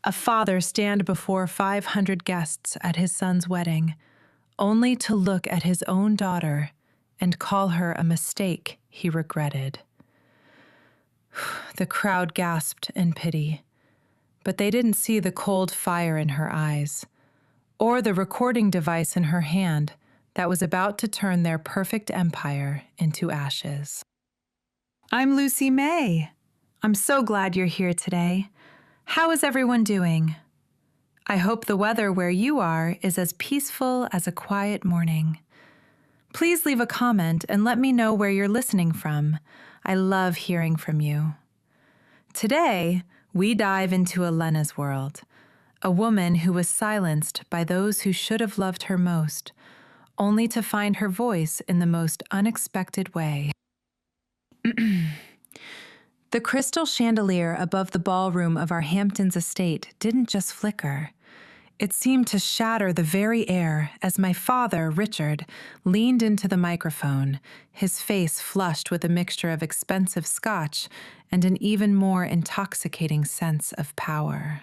A father stand before 500 guests at his son's wedding, only to look at his own daughter and call her a mistake he regretted. The crowd gasped in pity, but they didn't see the cold fire in her eyes, or the recording device in her hand that was about to turn their perfect empire into ashes. I'm Lucy May. I'm so glad you're here today. How is everyone doing? I hope the weather where you are is as peaceful as a quiet morning. Please leave a comment and let me know where you're listening from. I love hearing from you. Today, we dive into Elena's world, a woman who was silenced by those who should have loved her most, only to find her voice in the most unexpected way. The crystal chandelier above the ballroom of our Hamptons estate didn't just flicker. It seemed to shatter the very air as my father, Richard, leaned into the microphone, his face flushed with a mixture of expensive scotch and an even more intoxicating sense of power.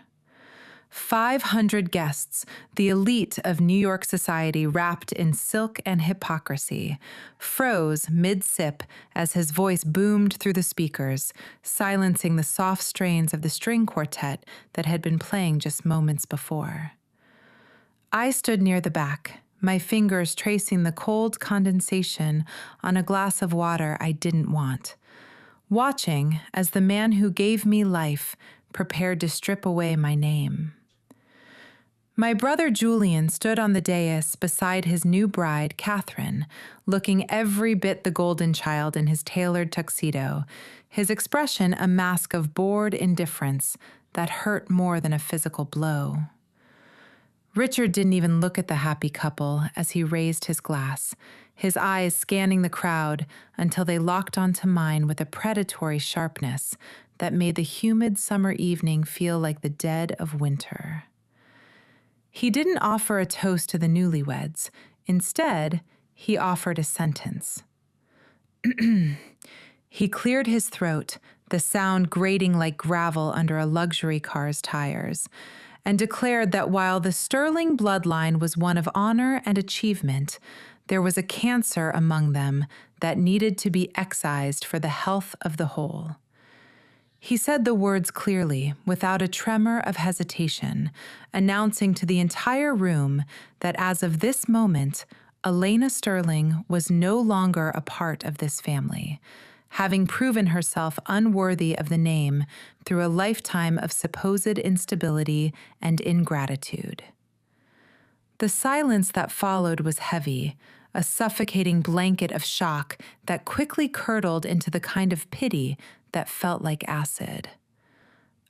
500 guests, the elite of New York society wrapped in silk and hypocrisy, froze mid-sip as his voice boomed through the speakers, silencing the soft strains of the string quartet that had been playing just moments before. I stood near the back, my fingers tracing the cold condensation on a glass of water I didn't want, watching as the man who gave me life prepared to strip away my name. My brother Julian stood on the dais beside his new bride, Catherine, looking every bit the golden child in his tailored tuxedo, his expression a mask of bored indifference that hurt more than a physical blow. Richard didn't even look at the happy couple as he raised his glass, his eyes scanning the crowd until they locked onto mine with a predatory sharpness that made the humid summer evening feel like the dead of winter. He didn't offer a toast to the newlyweds. Instead, he offered a sentence. He cleared his throat, the sound grating like gravel under a luxury car's tires, and declared that while the Sterling bloodline was one of honor and achievement, there was a cancer among them that needed to be excised for the health of the whole. He said the words clearly, without a tremor of hesitation, announcing to the entire room that as of this moment, Elena Sterling was no longer a part of this family, having proven herself unworthy of the name through a lifetime of supposed instability and ingratitude. The silence that followed was heavy, a suffocating blanket of shock that quickly curdled into the kind of pity that felt like acid.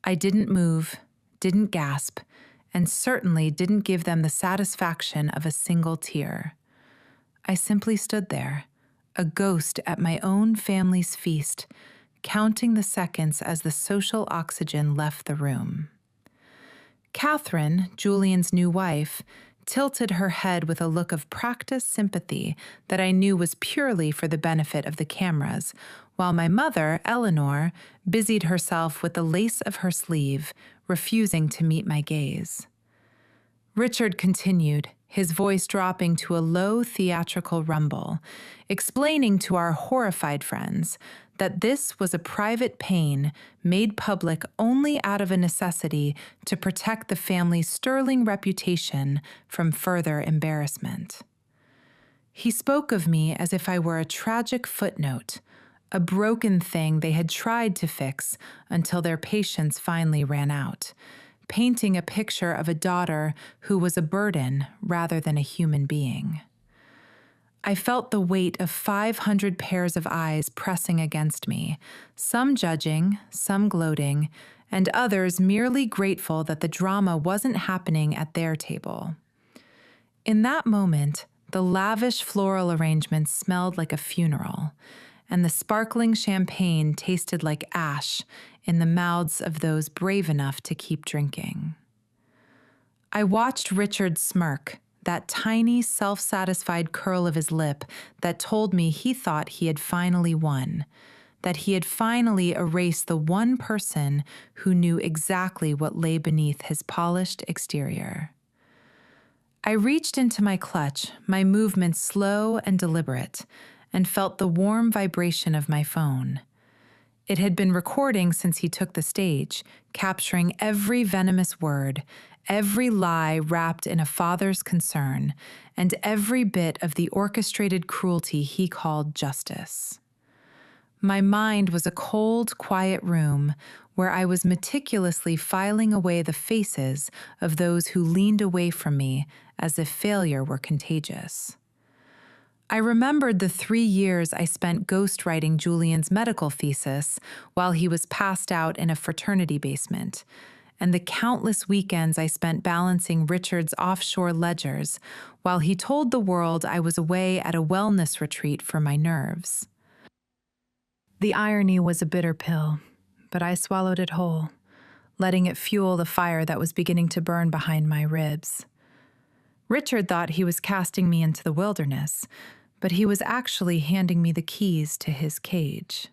I didn't move, didn't gasp, and certainly didn't give them the satisfaction of a single tear. I simply stood there, a ghost at my own family's feast, counting the seconds as the social oxygen left the room. Catherine, Julian's new wife, tilted her head with a look of practiced sympathy that I knew was purely for the benefit of the cameras, while my mother, Eleanor, busied herself with the lace of her sleeve, refusing to meet my gaze. Richard continued, his voice dropping to a low theatrical rumble, explaining to our horrified friends that this was a private pain made public only out of a necessity to protect the family's sterling reputation from further embarrassment. He spoke of me as if I were a tragic footnote, a broken thing they had tried to fix until their patience finally ran out, painting a picture of a daughter who was a burden rather than a human being. I felt the weight of 500 pairs of eyes pressing against me, some judging, some gloating, and others merely grateful that the drama wasn't happening at their table. In that moment, the lavish floral arrangements smelled like a funeral, and the sparkling champagne tasted like ash in the mouths of those brave enough to keep drinking. I watched Richard smirk, that tiny, self-satisfied curl of his lip that told me he thought he had finally won, that he had finally erased the one person who knew exactly what lay beneath his polished exterior. I reached into my clutch, my movements slow and deliberate, and felt the warm vibration of my phone. It had been recording since he took the stage, capturing every venomous word, every lie wrapped in a father's concern, and every bit of the orchestrated cruelty he called justice. My mind was a cold, quiet room where I was meticulously filing away the faces of those who leaned away from me as if failure were contagious. I remembered the 3 years I spent ghostwriting Julian's medical thesis while he was passed out in a fraternity basement, and the countless weekends I spent balancing Richard's offshore ledgers while he told the world I was away at a wellness retreat for my nerves. The irony was a bitter pill, but I swallowed it whole, letting it fuel the fire that was beginning to burn behind my ribs. Richard thought he was casting me into the wilderness, but he was actually handing me the keys to his cage.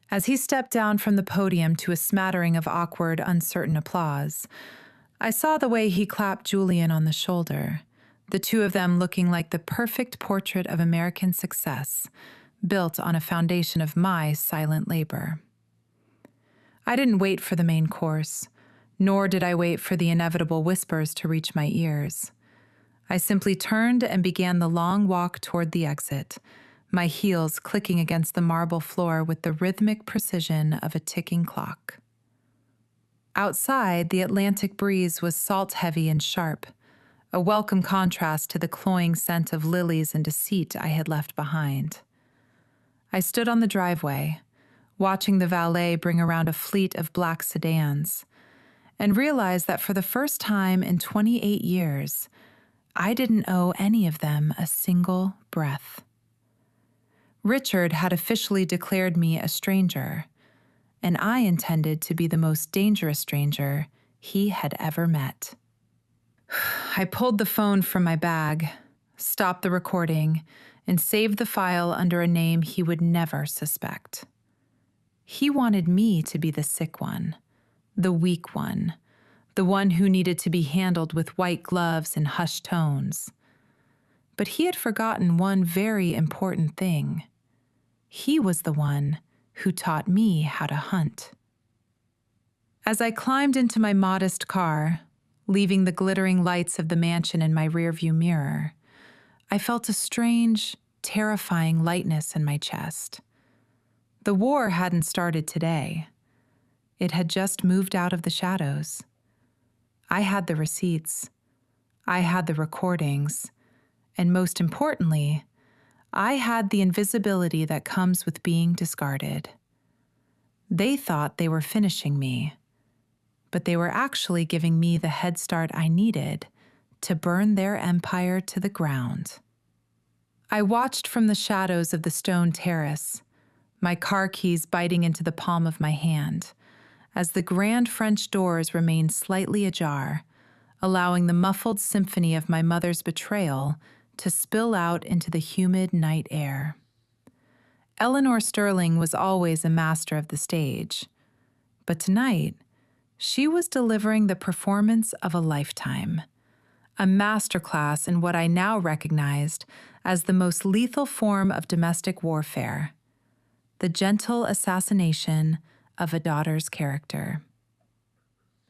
As he stepped down from the podium to a smattering of awkward, uncertain applause, I saw the way he clapped Julian on the shoulder, the two of them looking like the perfect portrait of American success, built on a foundation of my silent labor. I didn't wait for the main course, nor did I wait for the inevitable whispers to reach my ears. I simply turned and began the long walk toward the exit, my heels clicking against the marble floor with the rhythmic precision of a ticking clock. Outside, the Atlantic breeze was salt-heavy and sharp, a welcome contrast to the cloying scent of lilies and deceit I had left behind. I stood on the driveway, watching the valet bring around a fleet of black sedans, and realized that for the first time in 28 years, I didn't owe any of them a single breath. Richard had officially declared me a stranger, and I intended to be the most dangerous stranger he had ever met. I pulled the phone from my bag, stopped the recording, and saved the file under a name he would never suspect. He wanted me to be the sick one, the weak one, the one who needed to be handled with white gloves and hushed tones. But he had forgotten one very important thing. He was the one who taught me how to hunt. As I climbed into my modest car, leaving the glittering lights of the mansion in my rearview mirror, I felt a strange, terrifying lightness in my chest. The war hadn't started today. It had just moved out of the shadows. I had the receipts. I had the recordings. And most importantly, I had the invisibility that comes with being discarded. They thought they were finishing me, but they were actually giving me the head start I needed to burn their empire to the ground. I watched from the shadows of the stone terrace, my car keys biting into the palm of my hand, as the grand French doors remained slightly ajar, allowing the muffled symphony of my mother's betrayal to spill out into the humid night air. Eleanor Sterling was always a master of the stage, but tonight, she was delivering the performance of a lifetime, a masterclass in what I now recognized as the most lethal form of domestic warfare, the gentle assassination of a daughter's character.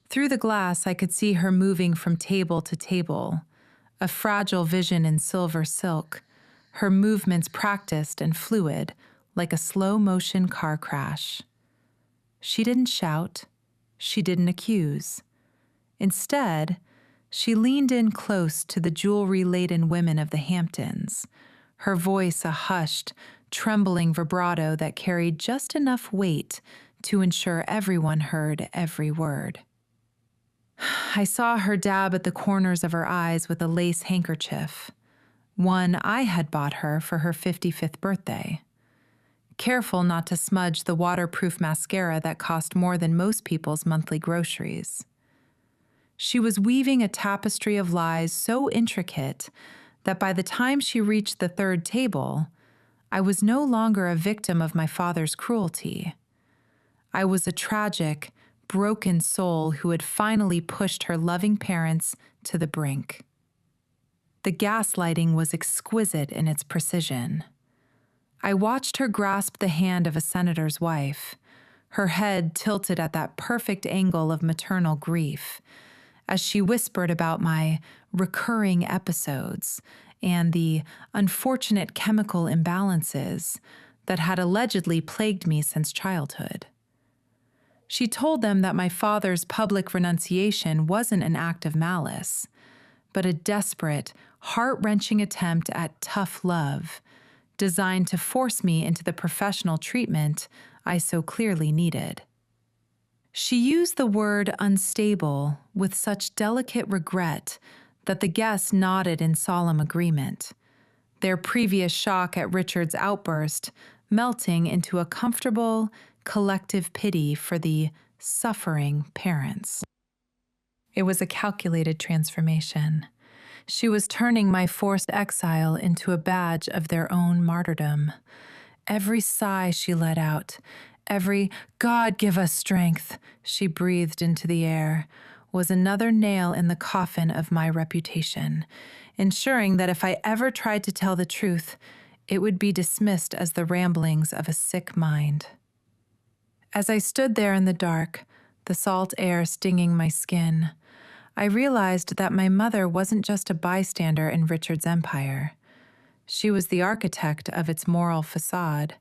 Through the glass, I could see her moving from table to table, a fragile vision in silver silk, her movements practiced and fluid, like a slow-motion car crash. She didn't shout. She didn't accuse. Instead, she leaned in close to the jewelry-laden women of the Hamptons, her voice a hushed, trembling vibrato that carried just enough weight to ensure everyone heard every word. I saw her dab at the corners of her eyes with a lace handkerchief, one I had bought her for her 55th birthday, careful not to smudge the waterproof mascara that cost more than most people's monthly groceries. She was weaving a tapestry of lies so intricate that by the time she reached the third table, I was no longer a victim of my father's cruelty. I was a tragic, broken soul who had finally pushed her loving parents to the brink. The gaslighting was exquisite in its precision. I watched her grasp the hand of a senator's wife, her head tilted at that perfect angle of maternal grief, as she whispered about my recurring episodes and the unfortunate chemical imbalances that had allegedly plagued me since childhood. She told them that my father's public renunciation wasn't an act of malice, but a desperate, heart-wrenching attempt at tough love, designed to force me into the professional treatment I so clearly needed. She used the word unstable with such delicate regret that the guests nodded in solemn agreement, their previous shock at Richard's outburst melting into a comfortable, collective pity for the suffering parents. It was a calculated transformation. She was turning my forced exile into a badge of their own martyrdom. Every sigh she let out, every "God give us strength" she breathed into the air, was another nail in the coffin of my reputation, ensuring that if I ever tried to tell the truth, it would be dismissed as the ramblings of a sick mind. As I stood there in the dark, the salt air stinging my skin, I realized that my mother wasn't just a bystander in Richard's empire. She was the architect of its moral facade.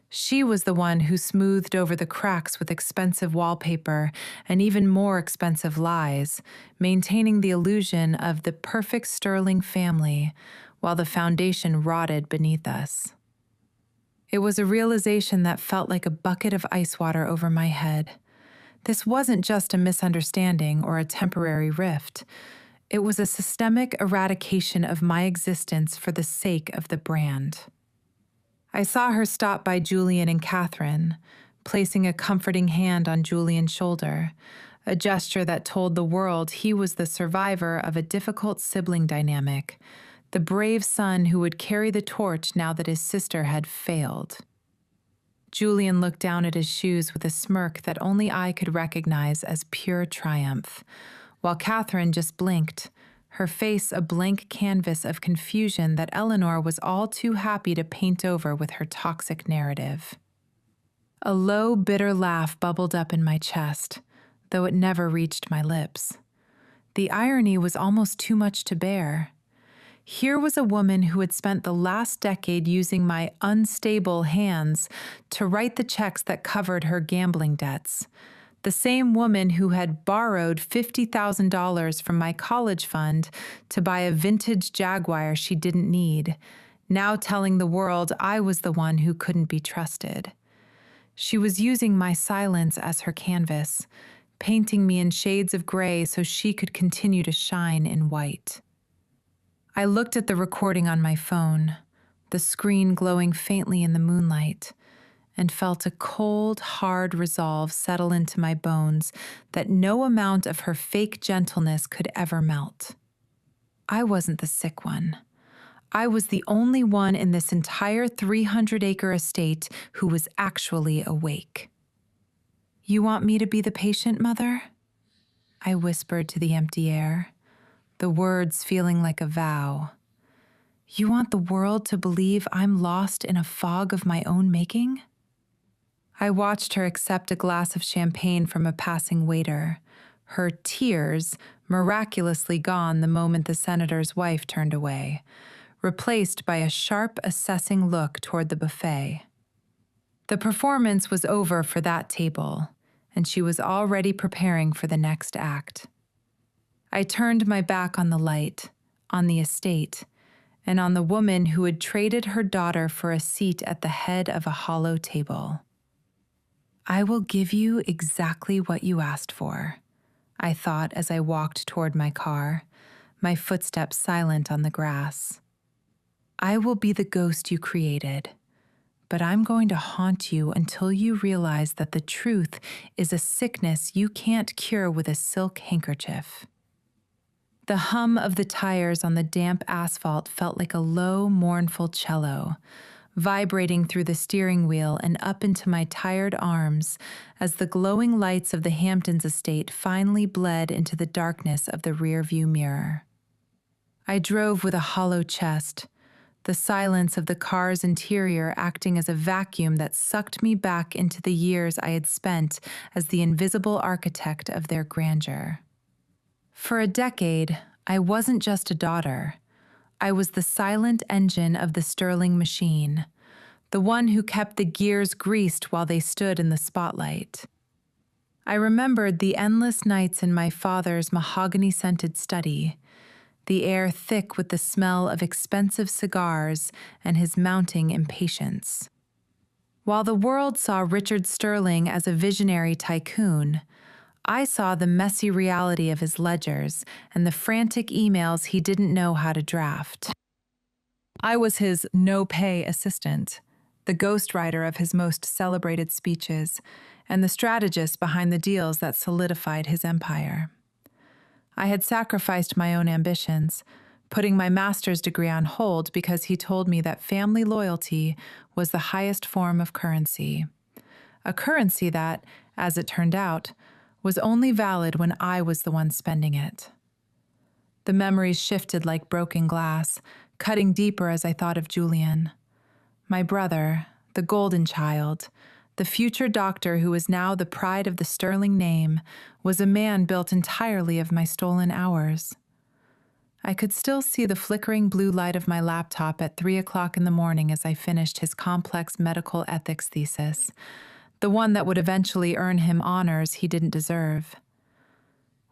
She was the one who smoothed over the cracks with expensive wallpaper and even more expensive lies, maintaining the illusion of the perfect sterling family while the foundation rotted beneath us. It was a realization that felt like a bucket of ice water over my head. This wasn't just a misunderstanding or a temporary rift. It was a systemic eradication of my existence for the sake of the brand. I saw her stop by Julian and Catherine, placing a comforting hand on Julian's shoulder, a gesture that told the world he was the survivor of a difficult sibling dynamic, the brave son who would carry the torch now that his sister had failed. Julian looked down at his shoes with a smirk that only I could recognize as pure triumph, while Catherine just blinked, her face a blank canvas of confusion that Eleanor was all too happy to paint over with her toxic narrative. A low, bitter laugh bubbled up in my chest, though it never reached my lips. The irony was almost too much to bear. Here was a woman who had spent the last decade using my unstable hands to write the checks that covered her gambling debts. The same woman who had borrowed $50,000 from my college fund to buy a vintage Jaguar she didn't need, now telling the world I was the one who couldn't be trusted. She was using my silence as her canvas, painting me in shades of gray so she could continue to shine in white. I looked at the recording on my phone, the screen glowing faintly in the moonlight, and felt a cold, hard resolve settle into my bones that no amount of her fake gentleness could ever melt. I wasn't the sick one. I was the only one in this entire 300-acre estate who was actually awake. "You want me to be the patient, Mother?" I whispered to the empty air, the words feeling like a vow. "You want the world to believe I'm lost in a fog of my own making?" I watched her accept a glass of champagne from a passing waiter, her tears miraculously gone the moment the senator's wife turned away, replaced by a sharp, assessing look toward the buffet. The performance was over for that table, and she was already preparing for the next act. I turned my back on the light, on the estate, and on the woman who had traded her daughter for a seat at the head of a hollow table. "I will give you exactly what you asked for," I thought as I walked toward my car, my footsteps silent on the grass. "I will be the ghost you created, but I'm going to haunt you until you realize that the truth is a sickness you can't cure with a silk handkerchief." The hum of the tires on the damp asphalt felt like a low, mournful cello, vibrating through the steering wheel and up into my tired arms as the glowing lights of the Hamptons estate finally bled into the darkness of the rearview mirror. I drove with a hollow chest, the silence of the car's interior acting as a vacuum that sucked me back into the years I had spent as the invisible architect of their grandeur. For a decade, I wasn't just a daughter. I was the silent engine of the Sterling machine, the one who kept the gears greased while they stood in the spotlight. I remembered the endless nights in my father's mahogany-scented study, the air thick with the smell of expensive cigars and his mounting impatience. While the world saw Richard Sterling as a visionary tycoon, I saw the messy reality of his ledgers and the frantic emails he didn't know how to draft. I was his no-pay assistant, the ghostwriter of his most celebrated speeches, and the strategist behind the deals that solidified his empire. I had sacrificed my own ambitions, putting my master's degree on hold because he told me that family loyalty was the highest form of currency. A currency that, as it turned out, was only valid when I was the one spending it. The memories shifted like broken glass, cutting deeper as I thought of Julian. My brother, the golden child, the future doctor who was now the pride of the Sterling name, was a man built entirely of my stolen hours. I could still see the flickering blue light of my laptop at 3 o'clock in the morning as I finished his complex medical ethics thesis, the one that would eventually earn him honors he didn't deserve.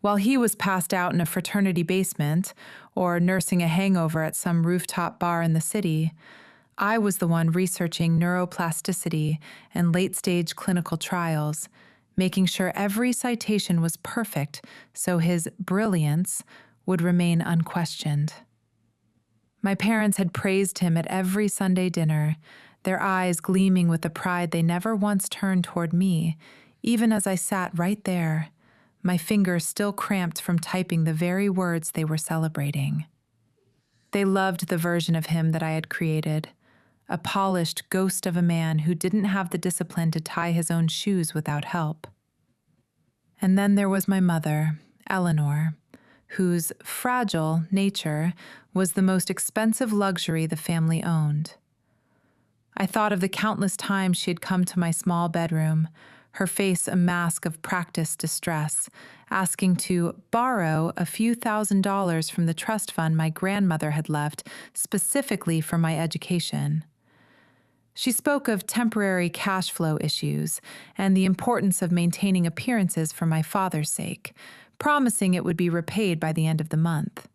While he was passed out in a fraternity basement or nursing a hangover at some rooftop bar in the city, I was the one researching neuroplasticity and late-stage clinical trials, making sure every citation was perfect so his brilliance would remain unquestioned. My parents had praised him at every Sunday dinner, their eyes gleaming with the pride they never once turned toward me, even as I sat right there, my fingers still cramped from typing the very words they were celebrating. They loved the version of him that I had created, a polished ghost of a man who didn't have the discipline to tie his own shoes without help. And then there was my mother, Eleanor, whose fragile nature was the most expensive luxury the family owned. I thought of the countless times she had come to my small bedroom, her face a mask of practiced distress, asking to borrow a few $1,000s from the trust fund my grandmother had left specifically for my education. She spoke of temporary cash flow issues and the importance of maintaining appearances for my father's sake, promising it would be repaid by the end of the month.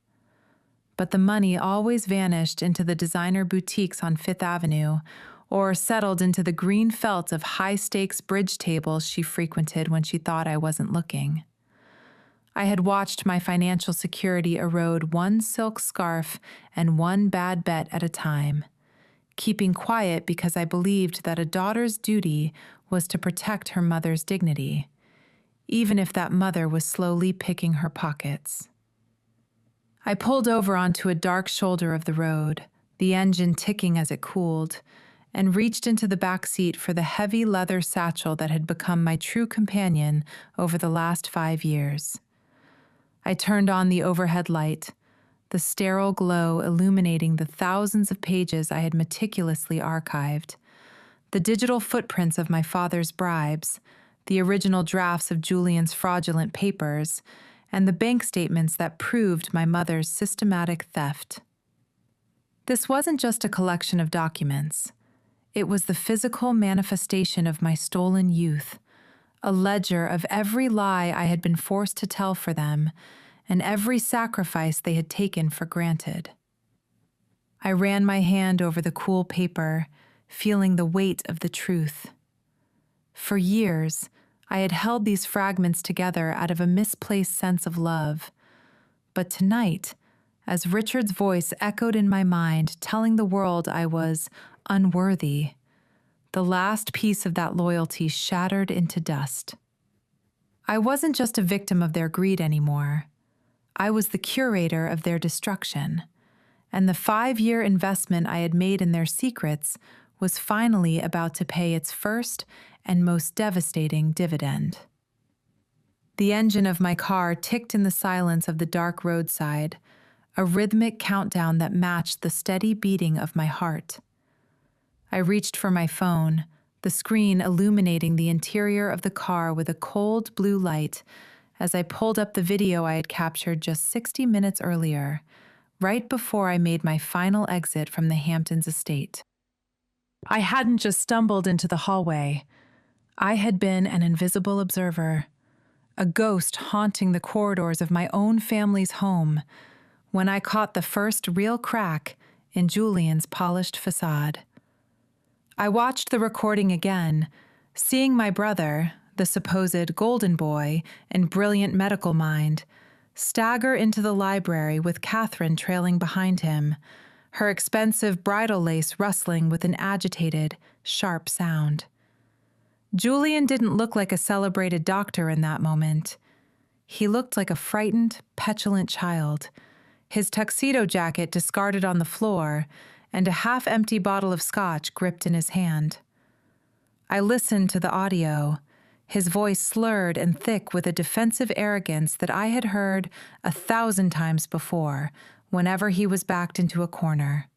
But the money always vanished into the designer boutiques on Fifth Avenue or settled into the green felt of high-stakes bridge tables she frequented when she thought I wasn't looking. I had watched my financial security erode one silk scarf and one bad bet at a time, keeping quiet because I believed that a daughter's duty was to protect her mother's dignity, even if that mother was slowly picking her pockets. I pulled over onto a dark shoulder of the road, the engine ticking as it cooled, and reached into the back seat for the heavy leather satchel that had become my true companion over the last 5 years. I turned on the overhead light, the sterile glow illuminating the thousands of pages I had meticulously archived, the digital footprints of my father's bribes, the original drafts of Julian's fraudulent papers, and the bank statements that proved my mother's systematic theft. This wasn't just a collection of documents. It was the physical manifestation of my stolen youth, a ledger of every lie I had been forced to tell for them, and every sacrifice they had taken for granted. I ran my hand over the cool paper, feeling the weight of the truth. For years, I had held these fragments together out of a misplaced sense of love. But tonight, as Richard's voice echoed in my mind, telling the world I was unworthy, the last piece of that loyalty shattered into dust. I wasn't just a victim of their greed anymore. I was the curator of their destruction, and the 5-year investment I had made in their secrets was finally about to pay its first and most devastating dividend. The engine of my car ticked in the silence of the dark roadside, a rhythmic countdown that matched the steady beating of my heart. I reached for my phone, the screen illuminating the interior of the car with a cold blue light as I pulled up the video I had captured just 60 minutes earlier, right before I made my final exit from the Hamptons estate. I hadn't just stumbled into the hallway. I had been an invisible observer, a ghost haunting the corridors of my own family's home, when I caught the first real crack in Julian's polished facade. I watched the recording again, seeing my brother, the supposed golden boy and brilliant medical mind, stagger into the library with Catherine trailing behind him, her expensive bridal lace rustling with an agitated, sharp sound. Julian didn't look like a celebrated doctor in that moment. He looked like a frightened, petulant child, his tuxedo jacket discarded on the floor and a half-empty bottle of scotch gripped in his hand. I listened to the audio, his voice slurred and thick with a defensive arrogance that I had heard 1,000 times before, whenever he was backed into a corner.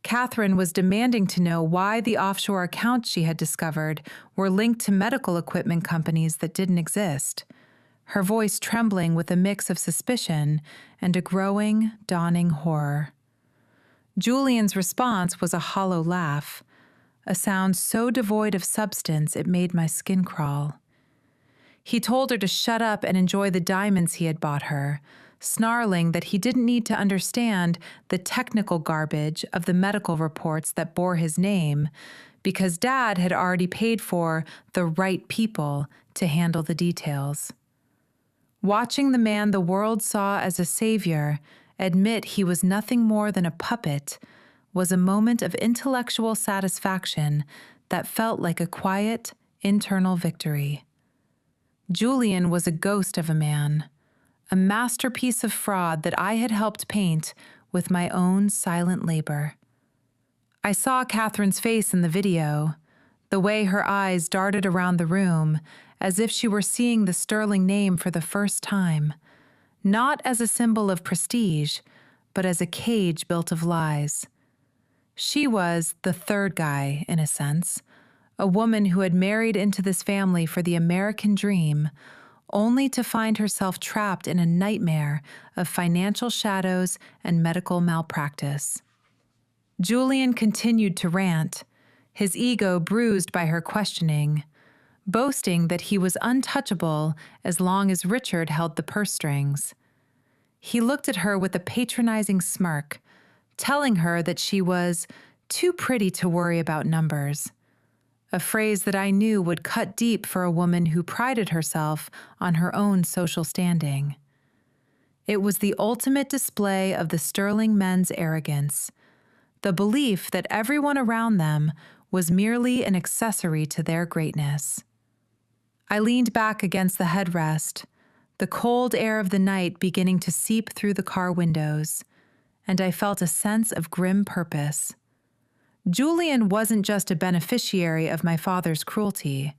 Catherine was demanding to know why the offshore accounts she had discovered were linked to medical equipment companies that didn't exist, her voice trembling with a mix of suspicion and a growing, dawning horror. Julian's response was a hollow laugh, a sound so devoid of substance it made my skin crawl. He told her to shut up and enjoy the diamonds he had bought her, snarling that he didn't need to understand the technical garbage of the medical reports that bore his name, because Dad had already paid for the right people to handle the details. Watching the man the world saw as a savior admit he was nothing more than a puppet was a moment of intellectual satisfaction that felt like a quiet, internal victory. Julian was a ghost of a man, a masterpiece of fraud that I had helped paint with my own silent labor. I saw Catherine's face in the video, the way her eyes darted around the room as if she were seeing the sterling name for the first time, not as a symbol of prestige, but as a cage built of lies. She was the third guy, in a sense, a woman who had married into this family for the American dream, only to find herself trapped in a nightmare of financial shadows and medical malpractice. Julian continued to rant, his ego bruised by her questioning, boasting that he was untouchable as long as Richard held the purse strings. He looked at her with a patronizing smirk, telling her that she was too pretty to worry about numbers, a phrase that I knew would cut deep for a woman who prided herself on her own social standing. It was the ultimate display of the sterling men's arrogance, the belief that everyone around them was merely an accessory to their greatness. I leaned back against the headrest, the cold air of the night beginning to seep through the car windows, and I felt a sense of grim purpose. Julian wasn't just a beneficiary of my father's cruelty.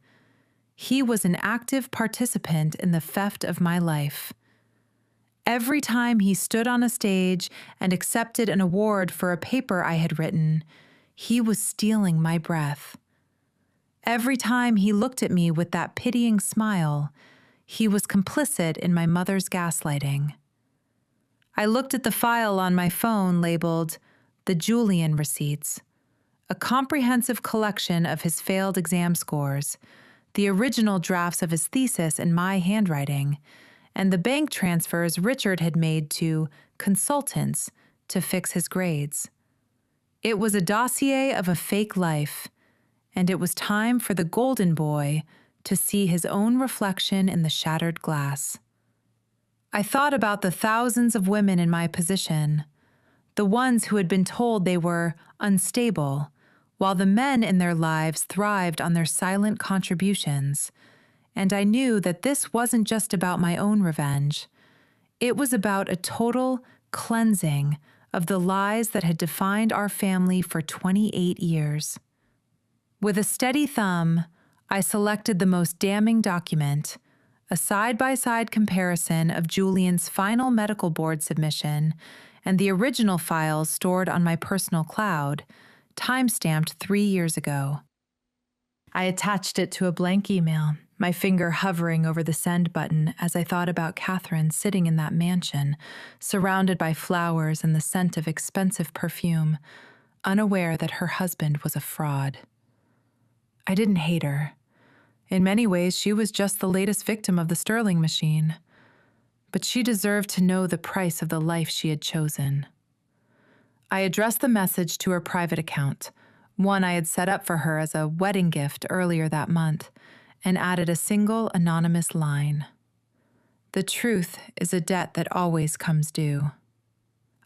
He was an active participant in the theft of my life. Every time he stood on a stage and accepted an award for a paper I had written, he was stealing my breath. Every time he looked at me with that pitying smile, he was complicit in my mother's gaslighting. I looked at the file on my phone labeled "The Julian Receipts," a comprehensive collection of his failed exam scores, the original drafts of his thesis in my handwriting, and the bank transfers Richard had made to consultants to fix his grades. It was a dossier of a fake life, and it was time for the golden boy to see his own reflection in the shattered glass. I thought about the thousands of women in my position, the ones who had been told they were unstable, while the men in their lives thrived on their silent contributions, and I knew that this wasn't just about my own revenge. It was about a total cleansing of the lies that had defined our family for 28 years. With a steady thumb, I selected the most damning document, a side-by-side comparison of Julian's final medical board submission and the original files stored on my personal cloud, time-stamped 3 years ago. I attached it to a blank email, my finger hovering over the send button as I thought about Catherine sitting in that mansion, surrounded by flowers and the scent of expensive perfume, unaware that her husband was a fraud. I didn't hate her. In many ways, she was just the latest victim of the Sterling machine. But she deserved to know the price of the life she had chosen. I addressed the message to her private account, one I had set up for her as a wedding gift earlier that month, and added a single anonymous line. The truth is a debt that always comes due.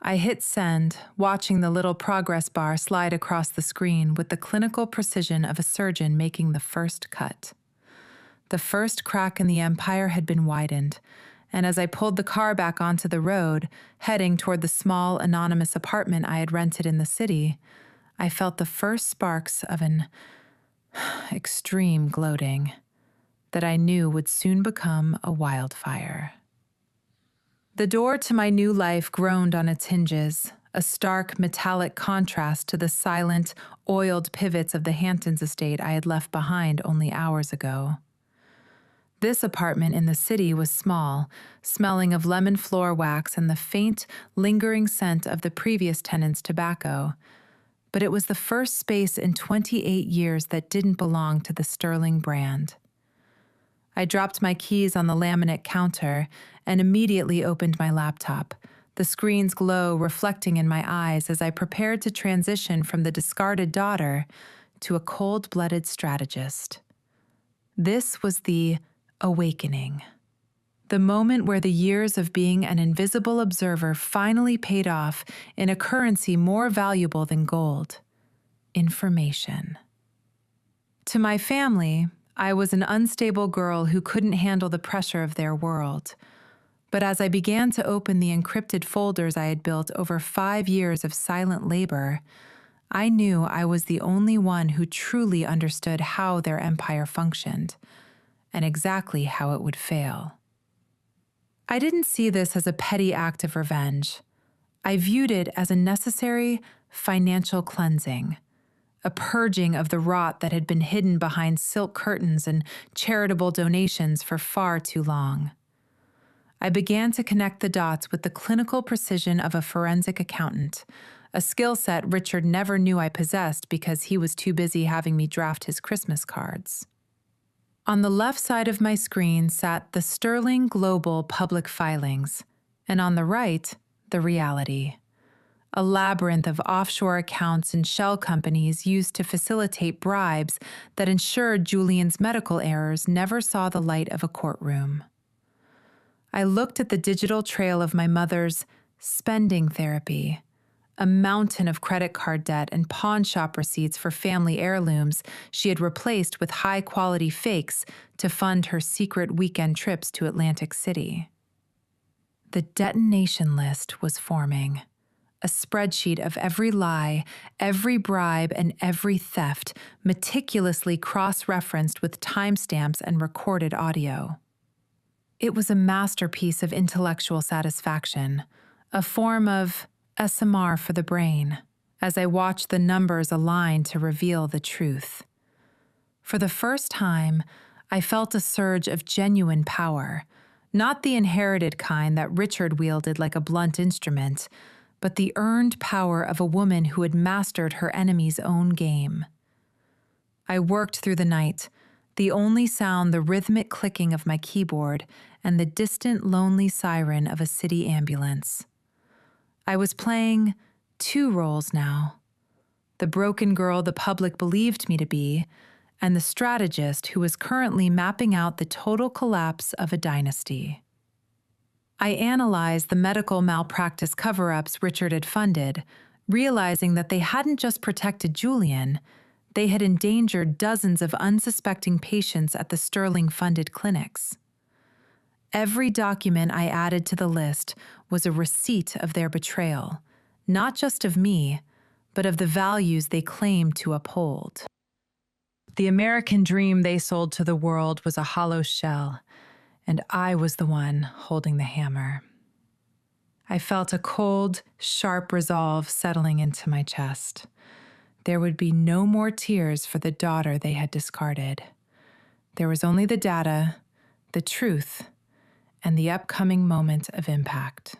I hit send, watching the little progress bar slide across the screen with the clinical precision of a surgeon making the first cut. The first crack in the empire had been widened, and as I pulled the car back onto the road, heading toward the small, anonymous apartment I had rented in the city, I felt the first sparks of an extreme gloating that I knew would soon become a wildfire. The door to my new life groaned on its hinges, a stark metallic contrast to the silent, oiled pivots of the Hamptons estate I had left behind only hours ago. This apartment in the city was small, smelling of lemon floor wax and the faint, lingering scent of the previous tenant's tobacco, but it was the first space in 28 years that didn't belong to the Sterling brand. I dropped my keys on the laminate counter and immediately opened my laptop, the screen's glow reflecting in my eyes as I prepared to transition from the discarded daughter to a cold-blooded strategist. This was the awakening. The moment where the years of being an invisible observer finally paid off in a currency more valuable than gold: information. To my family, I was an unstable girl who couldn't handle the pressure of their world. But as I began to open the encrypted folders I had built over 5 years of silent labor, I knew I was the only one who truly understood how their empire functioned, and exactly how it would fail. I didn't see this as a petty act of revenge. I viewed it as a necessary financial cleansing, a purging of the rot that had been hidden behind silk curtains and charitable donations for far too long. I began to connect the dots with the clinical precision of a forensic accountant, a skill set Richard never knew I possessed because he was too busy having me draft his Christmas cards. On the left side of my screen sat the Sterling Global public filings, and on the right, the reality. A labyrinth of offshore accounts and shell companies used to facilitate bribes that ensured Julian's medical errors never saw the light of a courtroom. I looked at the digital trail of my mother's spending therapy, a mountain of credit card debt and pawn shop receipts for family heirlooms she had replaced with high-quality fakes to fund her secret weekend trips to Atlantic City. The detonation list was forming, a spreadsheet of every lie, every bribe, and every theft, meticulously cross-referenced with timestamps and recorded audio. It was a masterpiece of intellectual satisfaction, a form of SMR for the brain, as I watched the numbers align to reveal the truth. For the first time, I felt a surge of genuine power, not the inherited kind that Richard wielded like a blunt instrument, but the earned power of a woman who had mastered her enemy's own game. I worked through the night, the only sound the rhythmic clicking of my keyboard and the distant lonely siren of a city ambulance. I was playing 2 roles now: the broken girl the public believed me to be, and the strategist who was currently mapping out the total collapse of a dynasty. I analyzed the medical malpractice cover-ups Richard had funded, realizing that they hadn't just protected Julian, they had endangered dozens of unsuspecting patients at the Sterling-funded clinics. Every document I added to the list was a receipt of their betrayal, not just of me, but of the values they claimed to uphold. The American dream they sold to the world was a hollow shell, and I was the one holding the hammer. I felt a cold, sharp resolve settling into my chest. There would be no more tears for the daughter they had discarded. There was only the data, the truth, and the upcoming moment of impact.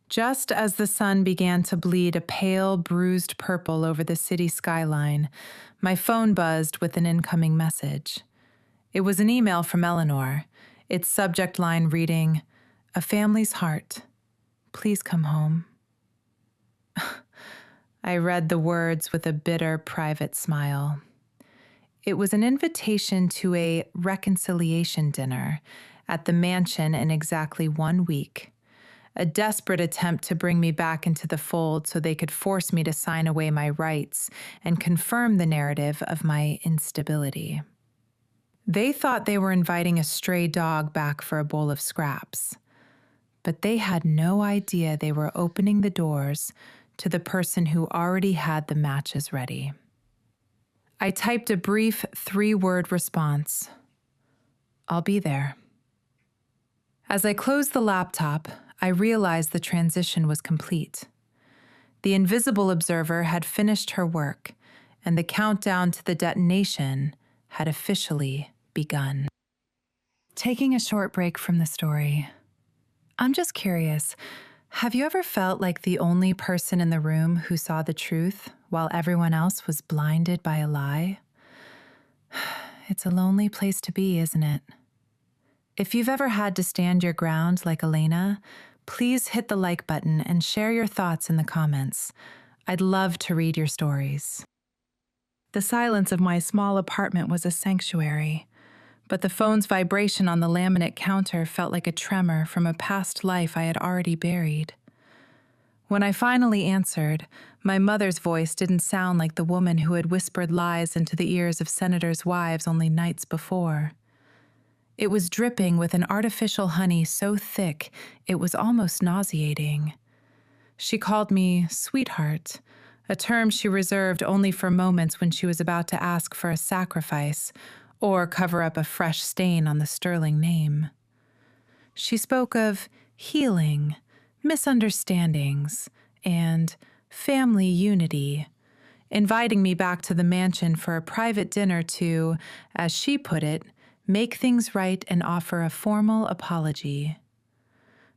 Just as the sun began to bleed a pale, bruised purple over the city skyline, my phone buzzed with an incoming message. It was an email from Eleanor, its subject line reading, "A family's heart. Please come home." I read the words with a bitter, private smile. It was an invitation to a reconciliation dinner at the mansion in exactly 1 week, a desperate attempt to bring me back into the fold so they could force me to sign away my rights and confirm the narrative of my instability. They thought they were inviting a stray dog back for a bowl of scraps, but they had no idea they were opening the doors to the person who already had the matches ready. I typed a brief 3-word response. "I'll be there." As I closed the laptop, I realized the transition was complete. The invisible observer had finished her work, and the countdown to the detonation had officially begun. Taking a short break from the story, I'm just curious, have you ever felt like the only person in the room who saw the truth while everyone else was blinded by a lie? It's a lonely place to be, isn't it? If you've ever had to stand your ground like Elena, please hit the like button and share your thoughts in the comments. I'd love to read your stories. The silence of my small apartment was a sanctuary, but the phone's vibration on the laminate counter felt like a tremor from a past life I had already buried. When I finally answered, my mother's voice didn't sound like the woman who had whispered lies into the ears of senators' wives only nights before. It was dripping with an artificial honey so thick it was almost nauseating. She called me sweetheart, a term she reserved only for moments when she was about to ask for a sacrifice or cover up a fresh stain on the sterling name. She spoke of healing, misunderstandings, and family unity, inviting me back to the mansion for a private dinner to, as she put it, make things right and offer a formal apology.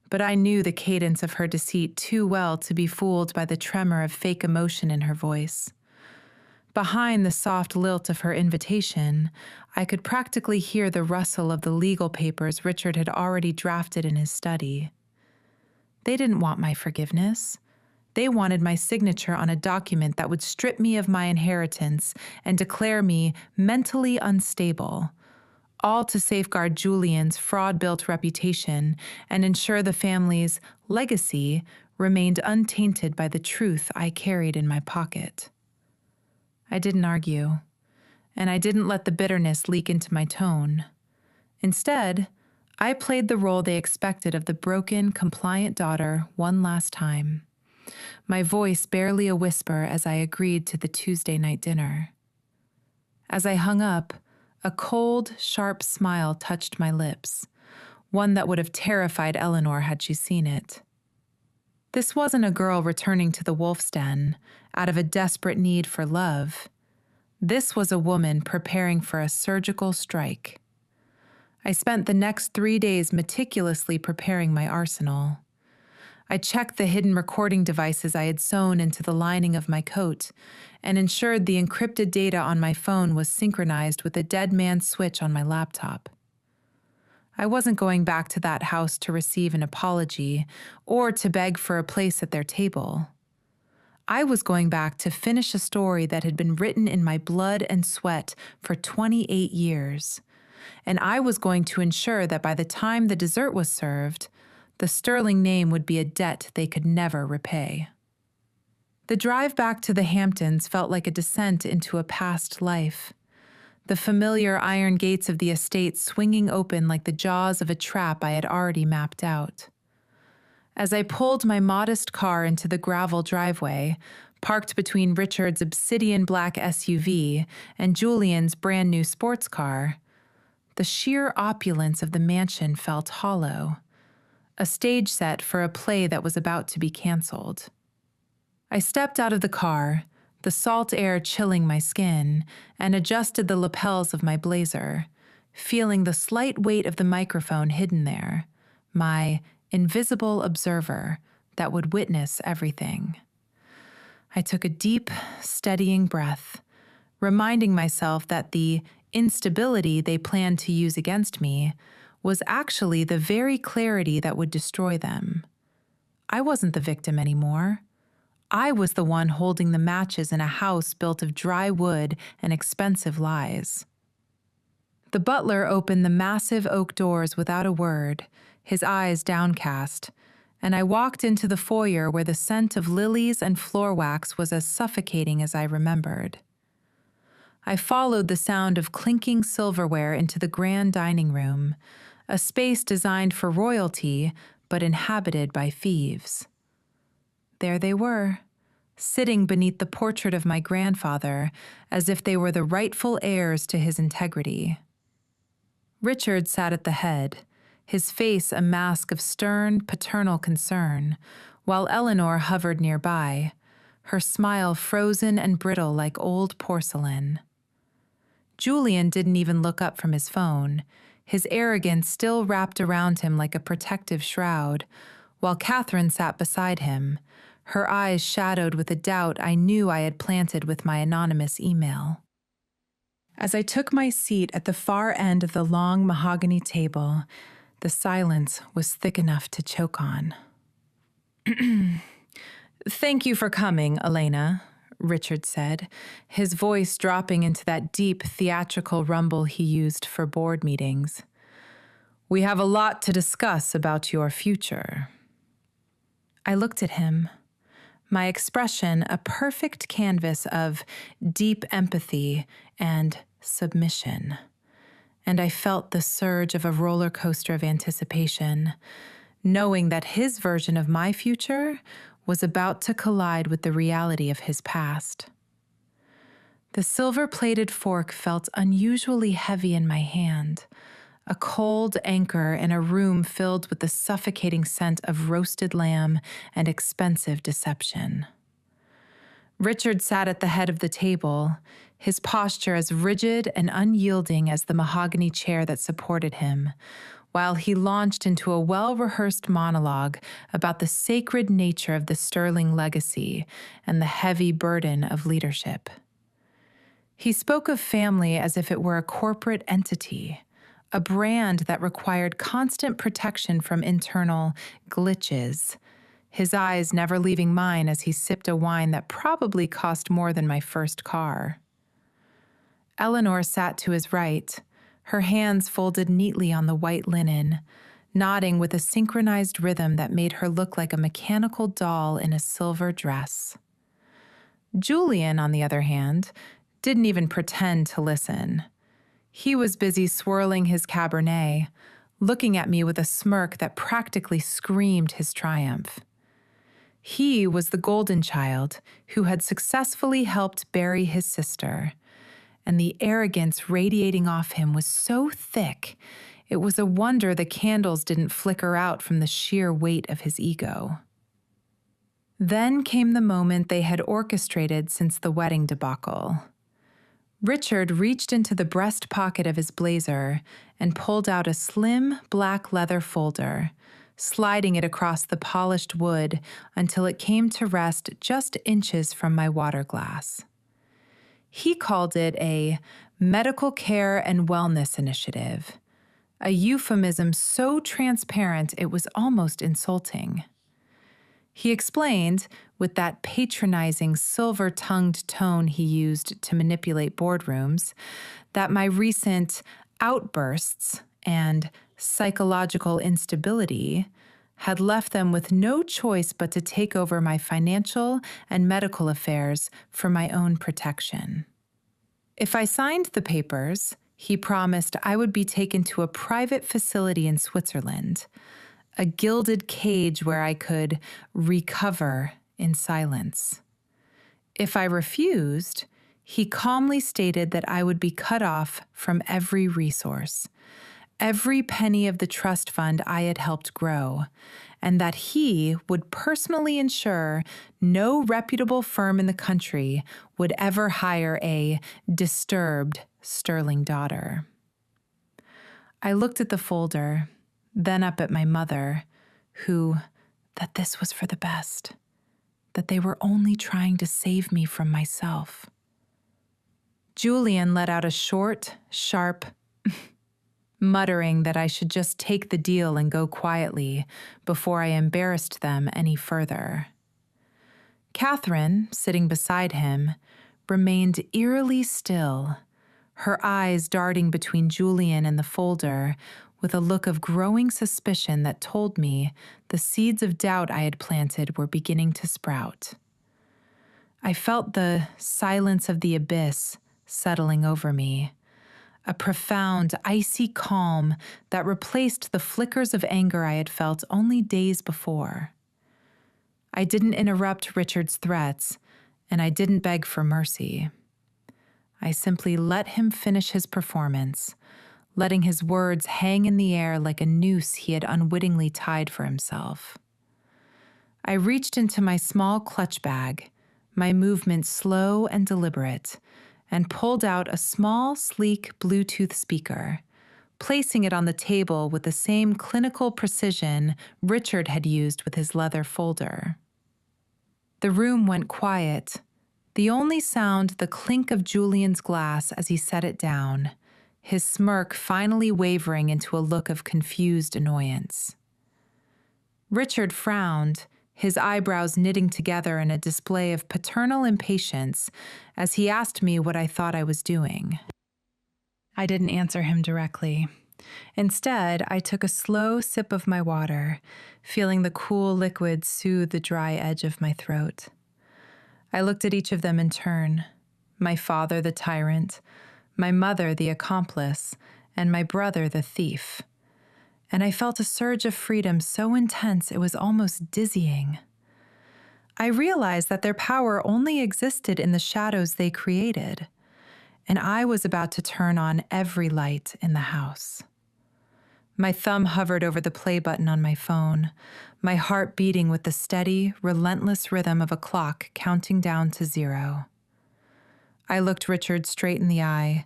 But I knew the cadence of her deceit too well to be fooled by the tremor of fake emotion in her voice. Behind the soft lilt of her invitation, I could practically hear the rustle of the legal papers Richard had already drafted in his study. They didn't want my forgiveness. They wanted my signature on a document that would strip me of my inheritance and declare me mentally unstable, all to safeguard Julian's fraud-built reputation and ensure the family's legacy remained untainted by the truth I carried in my pocket. I didn't argue, and I didn't let the bitterness leak into my tone. Instead, I played the role they expected of the broken, compliant daughter one last time, my voice barely a whisper as I agreed to the Tuesday night dinner. As I hung up, a cold, sharp smile touched my lips, one that would have terrified Eleanor had she seen it. This wasn't a girl returning to the wolf's den out of a desperate need for love. This was a woman preparing for a surgical strike. I spent the next 3 days meticulously preparing my arsenal. I checked the hidden recording devices I had sewn into the lining of my coat and ensured the encrypted data on my phone was synchronized with the dead man's switch on my laptop. I wasn't going back to that house to receive an apology or to beg for a place at their table. I was going back to finish a story that had been written in my blood and sweat for 28 years, and I was going to ensure that by the time the dessert was served, the sterling name would be a debt they could never repay. The drive back to the Hamptons felt like a descent into a past life, the familiar iron gates of the estate swinging open like the jaws of a trap I had already mapped out. As I pulled my modest car into the gravel driveway, parked between Richard's obsidian black SUV and Julian's brand new sports car, the sheer opulence of the mansion felt hollow, a stage set for a play that was about to be canceled. I stepped out of the car, the salt air chilling my skin, and adjusted the lapels of my blazer, feeling the slight weight of the microphone hidden there, my invisible observer that would witness everything. I took a deep, steadying breath, reminding myself that the instability they planned to use against me was actually the very clarity that would destroy them. I wasn't the victim anymore. I was the one holding the matches in a house built of dry wood and expensive lies. The butler opened the massive oak doors without a word, his eyes downcast, and I walked into the foyer where the scent of lilies and floor wax was as suffocating as I remembered. I followed the sound of clinking silverware into the grand dining room, a space designed for royalty but inhabited by thieves. There they were, sitting beneath the portrait of my grandfather as if they were the rightful heirs to his integrity. Richard sat at the head, his face a mask of stern, paternal concern, while Eleanor hovered nearby, her smile frozen and brittle like old porcelain. Julian didn't even look up from his phone, his arrogance still wrapped around him like a protective shroud, while Catherine sat beside him, her eyes shadowed with a doubt I knew I had planted with my anonymous email. As I took my seat at the far end of the long mahogany table, the silence was thick enough to choke on. "Thank you for coming, Elena," Richard said, his voice dropping into that deep theatrical rumble he used for board meetings. "We have a lot to discuss about your future." I looked at him, my expression a perfect canvas of deep empathy and submission, and I felt the surge of a roller coaster of anticipation, knowing that his version of my future was about to collide with the reality of his past. The silver-plated fork felt unusually heavy in my hand, a cold anchor in a room filled with the suffocating scent of roasted lamb and expensive deception. Richard sat at the head of the table, his posture as rigid and unyielding as the mahogany chair that supported him, while he launched into a well-rehearsed monologue about the sacred nature of the Sterling legacy and the heavy burden of leadership. He spoke of family as if it were a corporate entity, a brand that required constant protection from internal glitches, his eyes never leaving mine as he sipped a wine that probably cost more than my first car. Eleanor sat to his right, her hands folded neatly on the white linen, nodding with a synchronized rhythm that made her look like a mechanical doll in a silver dress. Julian, on the other hand, didn't even pretend to listen. He was busy swirling his Cabernet, looking at me with a smirk that practically screamed his triumph. He was the golden child who had successfully helped bury his sister, and the arrogance radiating off him was so thick, it was a wonder the candles didn't flicker out from the sheer weight of his ego. Then came the moment they had orchestrated since the wedding debacle. Richard reached into the breast pocket of his blazer and pulled out a slim black leather folder, sliding it across the polished wood until it came to rest just inches from my water glass. He called it a medical care and wellness initiative, a euphemism so transparent it was almost insulting. He explained, with that patronizing silver-tongued tone he used to manipulate boardrooms, that my recent outbursts and psychological instability had left them with no choice but to take over my financial and medical affairs for my own protection. If I signed the papers, he promised I would be taken to a private facility in Switzerland, a gilded cage where I could recover in silence. If I refused, he calmly stated that I would be cut off from every resource, every penny of the trust fund I had helped grow, and that he would personally ensure no reputable firm in the country would ever hire a disturbed sterling daughter. I looked at the folder, then up at my mother, that this was for the best, that they were only trying to save me from myself. Julian let out a short, sharp muttering that I should just take the deal and go quietly before I embarrassed them any further. Catherine, sitting beside him, remained eerily still, her eyes darting between Julian and the folder with a look of growing suspicion that told me the seeds of doubt I had planted were beginning to sprout. I felt the silence of the abyss settling over me, a profound, icy calm that replaced the flickers of anger I had felt only days before. I didn't interrupt Richard's threats, and I didn't beg for mercy. I simply let him finish his performance, letting his words hang in the air like a noose he had unwittingly tied for himself. I reached into my small clutch bag, my movement slow and deliberate, and pulled out a small, sleek Bluetooth speaker, placing it on the table with the same clinical precision Richard had used with his leather folder. The room went quiet, the only sound the clink of Julian's glass as he set it down, his smirk finally wavering into a look of confused annoyance. Richard frowned, his eyebrows knitting together in a display of paternal impatience as he asked me what I thought I was doing. I didn't answer him directly. Instead, I took a slow sip of my water, feeling the cool liquid soothe the dry edge of my throat. I looked at each of them in turn, my father the tyrant, my mother the accomplice, and my brother the thief. And I felt a surge of freedom so intense it was almost dizzying. I realized that their power only existed in the shadows they created, and I was about to turn on every light in the house. My thumb hovered over the play button on my phone, my heart beating with the steady, relentless rhythm of a clock counting down to 0. I looked Richard straight in the eye,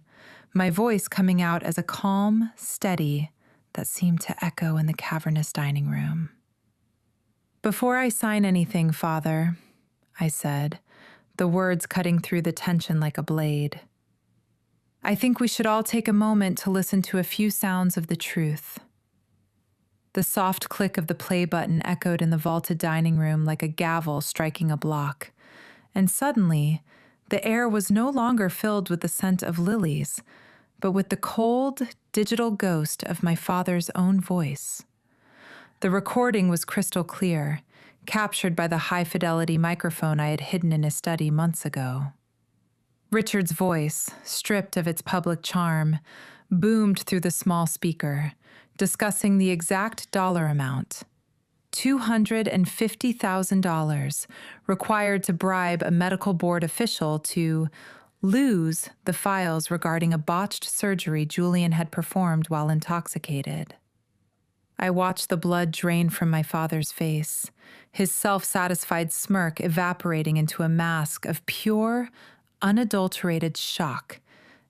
my voice coming out as a calm, steady, that seemed to echo in the cavernous dining room. "Before I sign anything, Father," I said, the words cutting through the tension like a blade, "I think we should all take a moment to listen to a few sounds of the truth." The soft click of the play button echoed in the vaulted dining room like a gavel striking a block, and suddenly, the air was no longer filled with the scent of lilies, but with the cold, digital ghost of my father's own voice. The recording was crystal clear, captured by the high-fidelity microphone I had hidden in his study months ago. Richard's voice, stripped of its public charm, boomed through the small speaker, discussing the exact dollar amount, $250,000, required to bribe a medical board official to lose the files regarding a botched surgery Julian had performed while intoxicated. I watched the blood drain from my father's face, his self-satisfied smirk evaporating into a mask of pure, unadulterated shock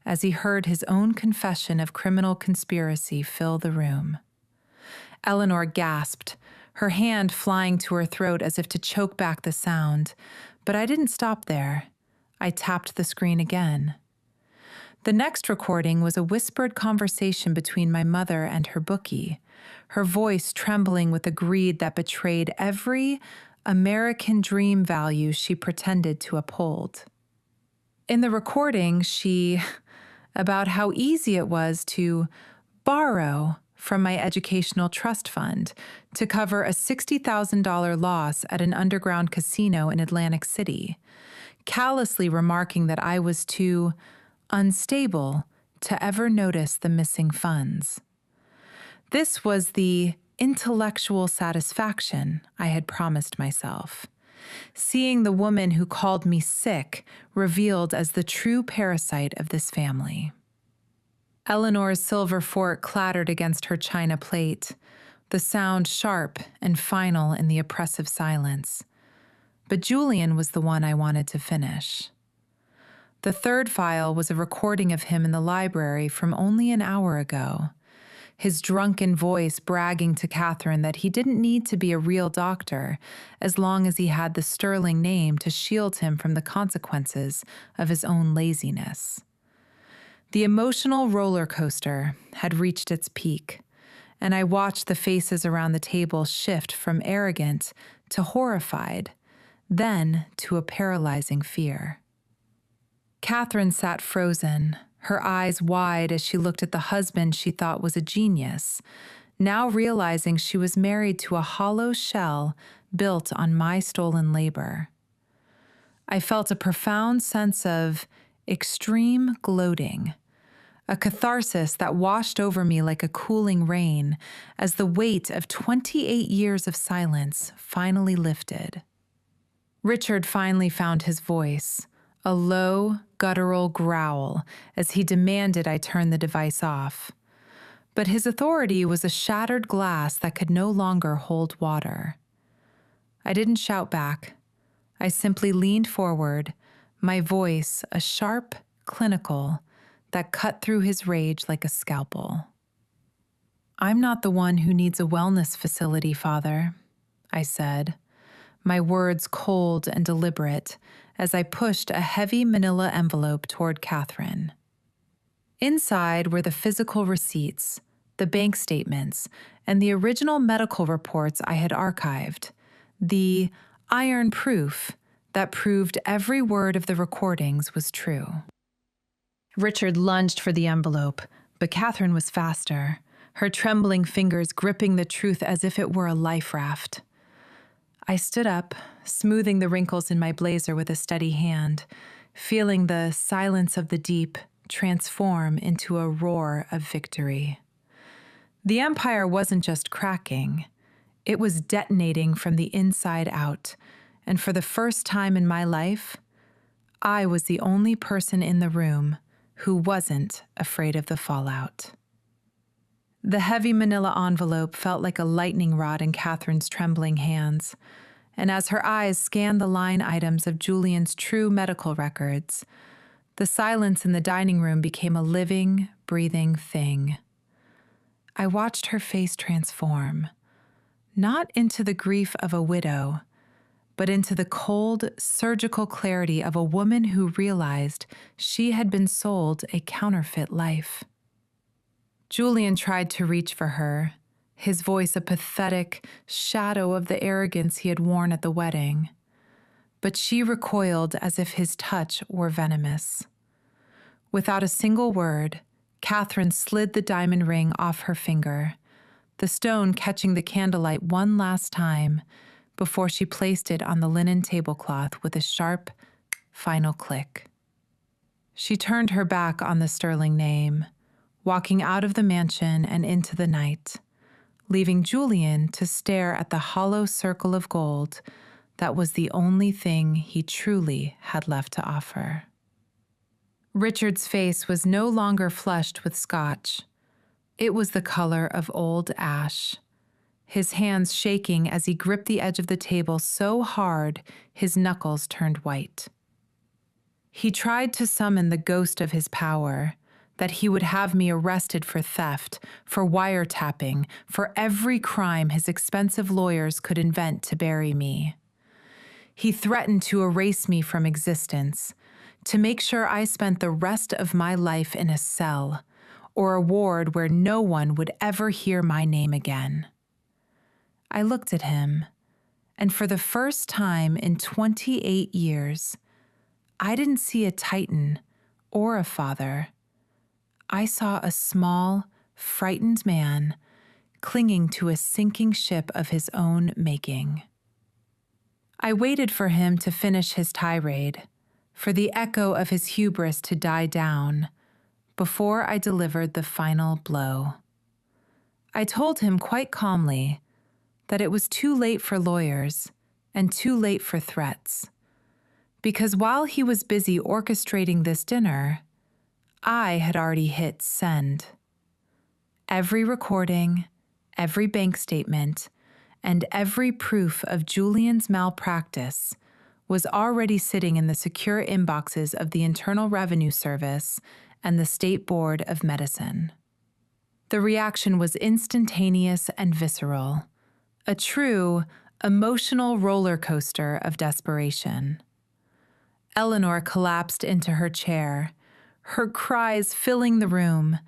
as he heard his own confession of criminal conspiracy fill the room. Eleanor gasped, her hand flying to her throat as if to choke back the sound, but I didn't stop there. I tapped the screen again. The next recording was a whispered conversation between my mother and her bookie, her voice trembling with a greed that betrayed every American dream value she pretended to uphold. In the recording, about how easy it was to borrow from my educational trust fund to cover a $60,000 loss at an underground casino in Atlantic City, callously remarking that I was too unstable to ever notice the missing funds. This was the intellectual satisfaction I had promised myself. Seeing the woman who called me sick revealed as the true parasite of this family. Eleanor's silver fork clattered against her china plate, the sound sharp and final in the oppressive silence. But Julian was the one I wanted to finish. The third file was a recording of him in the library from only an hour ago, his drunken voice bragging to Catherine that he didn't need to be a real doctor as long as he had the sterling name to shield him from the consequences of his own laziness. The emotional roller coaster had reached its peak, and I watched the faces around the table shift from arrogant to horrified, then to a paralyzing fear. Catherine sat frozen, her eyes wide as she looked at the husband she thought was a genius, now realizing she was married to a hollow shell built on my stolen labor. I felt a profound sense of extreme gloating, a catharsis that washed over me like a cooling rain as the weight of 28 years of silence finally lifted. Richard finally found his voice, a low, guttural growl as he demanded I turn the device off. But his authority was a shattered glass that could no longer hold water. I didn't shout back. I simply leaned forward, my voice a sharp, clinical, that cut through his rage like a scalpel. "I'm not the one who needs a wellness facility, Father," I said, my words cold and deliberate as I pushed a heavy manila envelope toward Catherine. Inside were the physical receipts, the bank statements, and the original medical reports I had archived, the iron proof that proved every word of the recordings was true. Richard lunged for the envelope, but Catherine was faster, her trembling fingers gripping the truth as if it were a life raft. I stood up, smoothing the wrinkles in my blazer with a steady hand, feeling the silence of the deep transform into a roar of victory. The empire wasn't just cracking, it was detonating from the inside out, and for the first time in my life, I was the only person in the room who wasn't afraid of the fallout. The heavy manila envelope felt like a lightning rod in Catherine's trembling hands, and as her eyes scanned the line items of Julian's true medical records, the silence in the dining room became a living, breathing thing. I watched her face transform, not into the grief of a widow, but into the cold, surgical clarity of a woman who realized she had been sold a counterfeit life. Julian tried to reach for her, his voice a pathetic shadow of the arrogance he had worn at the wedding. But she recoiled as if his touch were venomous. Without a single word, Catherine slid the diamond ring off her finger, the stone catching the candlelight one last time before she placed it on the linen tablecloth with a sharp, final click. She turned her back on the sterling name, walking out of the mansion and into the night, leaving Julian to stare at the hollow circle of gold that was the only thing he truly had left to offer. Richard's face was no longer flushed with scotch. It was the color of old ash, his hands shaking as he gripped the edge of the table so hard his knuckles turned white. He tried to summon the ghost of his power, that he would have me arrested for theft, for wiretapping, for every crime his expensive lawyers could invent to bury me. He threatened to erase me from existence, to make sure I spent the rest of my life in a cell, or a ward where no one would ever hear my name again. I looked at him, and for the first time in 28 years, I didn't see a titan or a father. I saw a small, frightened man clinging to a sinking ship of his own making. I waited for him to finish his tirade, for the echo of his hubris to die down, before I delivered the final blow. I told him quite calmly that it was too late for lawyers and too late for threats, because while he was busy orchestrating this dinner, I had already hit send. Every recording, every bank statement, and every proof of Julian's malpractice was already sitting in the secure inboxes of the Internal Revenue Service and the State Board of Medicine. The reaction was instantaneous and visceral, a true, emotional roller coaster of desperation. Eleanor collapsed into her chair, her cries filling the room,